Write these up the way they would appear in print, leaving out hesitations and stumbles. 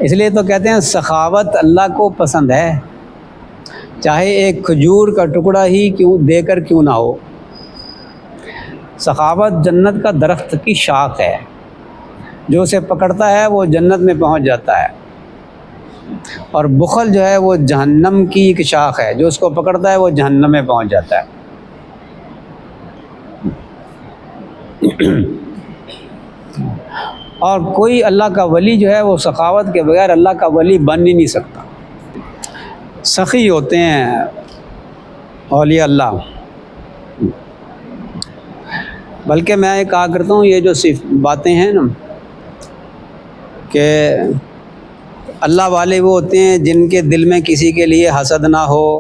اس لیے تو کہتے ہیں سخاوت اللہ کو پسند ہے، چاہے ایک کھجور کا ٹکڑا ہی کیوں دے کر کیوں نہ ہو۔ سخاوت جنت کا درخت کی شاخ ہے، جو اسے پکڑتا ہے وہ جنت میں پہنچ جاتا ہے، اور بخل جو ہے وہ جہنم کی ایک شاخ ہے، جو اس کو پکڑتا ہے وہ جہنم میں پہنچ جاتا ہے۔ اور کوئی اللہ کا ولی جو ہے وہ سخاوت کے بغیر اللہ کا ولی بن ہی نہیں سکتا۔ سخی ہوتے ہیں اولیاء اللہ، بلکہ میں یہ کہا کرتا ہوں یہ جو صرف باتیں ہیں نا کہ اللہ والے وہ ہوتے ہیں جن کے دل میں کسی کے لیے حسد نہ ہو،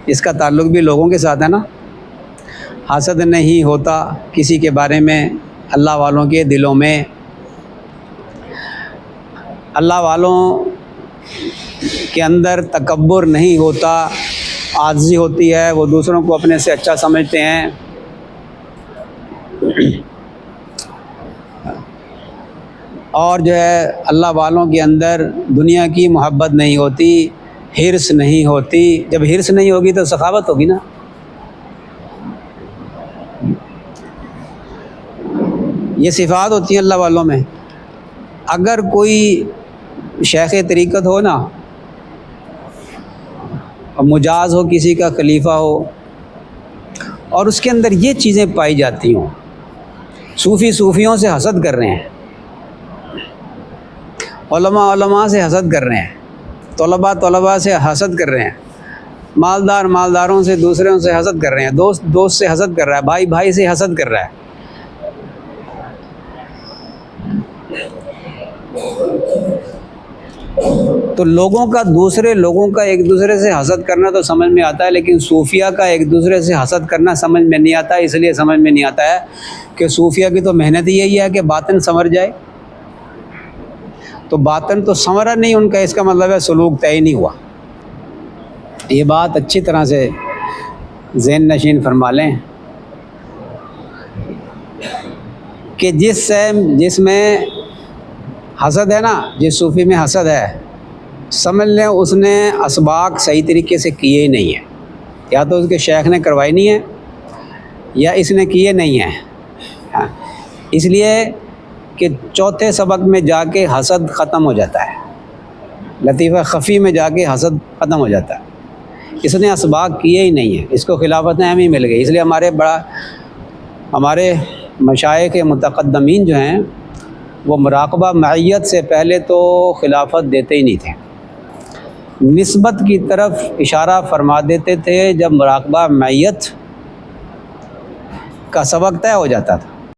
اس کا تعلق بھی لوگوں کے ساتھ ہے نا۔ حسد نہیں ہوتا کسی کے بارے میں اللہ والوں کے دلوں میں۔ اللہ والوں کے اندر تکبر نہیں ہوتا، عاجزی ہوتی ہے، وہ دوسروں کو اپنے سے اچھا سمجھتے ہیں۔ اور جو ہے اللہ والوں کے اندر دنیا کی محبت نہیں ہوتی، حرص نہیں ہوتی۔ جب حرص نہیں ہوگی تو سخاوت ہوگی نا۔ یہ صفات ہوتی ہیں اللہ والوں میں۔ اگر کوئی شیخ طریقت ہو نا، اور مجاز ہو، کسی کا خلیفہ ہو، اور اس کے اندر یہ چیزیں پائی جاتی ہوں، صوفی صوفیوں سے حسد کر رہے ہیں، علماء سے حسد کر رہے ہیں، طلباء سے حسد کر رہے ہیں، مالداروں سے دوسروں سے حسد کر رہے ہیں، دوست سے حسد کر رہا ہے، بھائی سے حسد کر رہا ہے۔ تو لوگوں کا دوسرے لوگوں کا ایک دوسرے سے حسد کرنا تو سمجھ میں آتا ہے، لیکن صوفیہ کا ایک دوسرے سے حسد کرنا سمجھ میں نہیں آتا۔ اس لیے سمجھ میں نہیں آتا ہے کہ صوفیہ کی تو محنت یہی ہے کہ باطن سنور جائے، تو باطن تو سنورا نہیں ان کا، اس کا مطلب ہے سلوک طے نہیں ہوا۔ یہ بات اچھی طرح سے ذہن نشین فرما لیں کہ جس میں حسد ہے نا، جس صوفی میں حسد ہے، سمجھ لیں اس نے اسباق صحیح طریقے سے کیے ہی نہیں ہیں، یا تو اس کے شیخ نے کروائی نہیں ہے یا اس نے کیے نہیں ہیں۔ اس لیے کہ چوتھے سبق میں جا کے حسد ختم ہو جاتا ہے، لطیفہ خفی میں جا کے حسد ختم ہو جاتا ہے۔ اس نے اسباق کیے ہی نہیں ہیں، اس کو خلافت اہم ہی مل گئی۔ اس لیے ہمارے مشائخ متقدمین جو ہیں وہ مراقبہ معیت سے پہلے تو خلافت دیتے ہی نہیں تھے، نسبت کی طرف اشارہ فرما دیتے تھے جب مراقبہ معیت کا سبق طے ہو جاتا تھا۔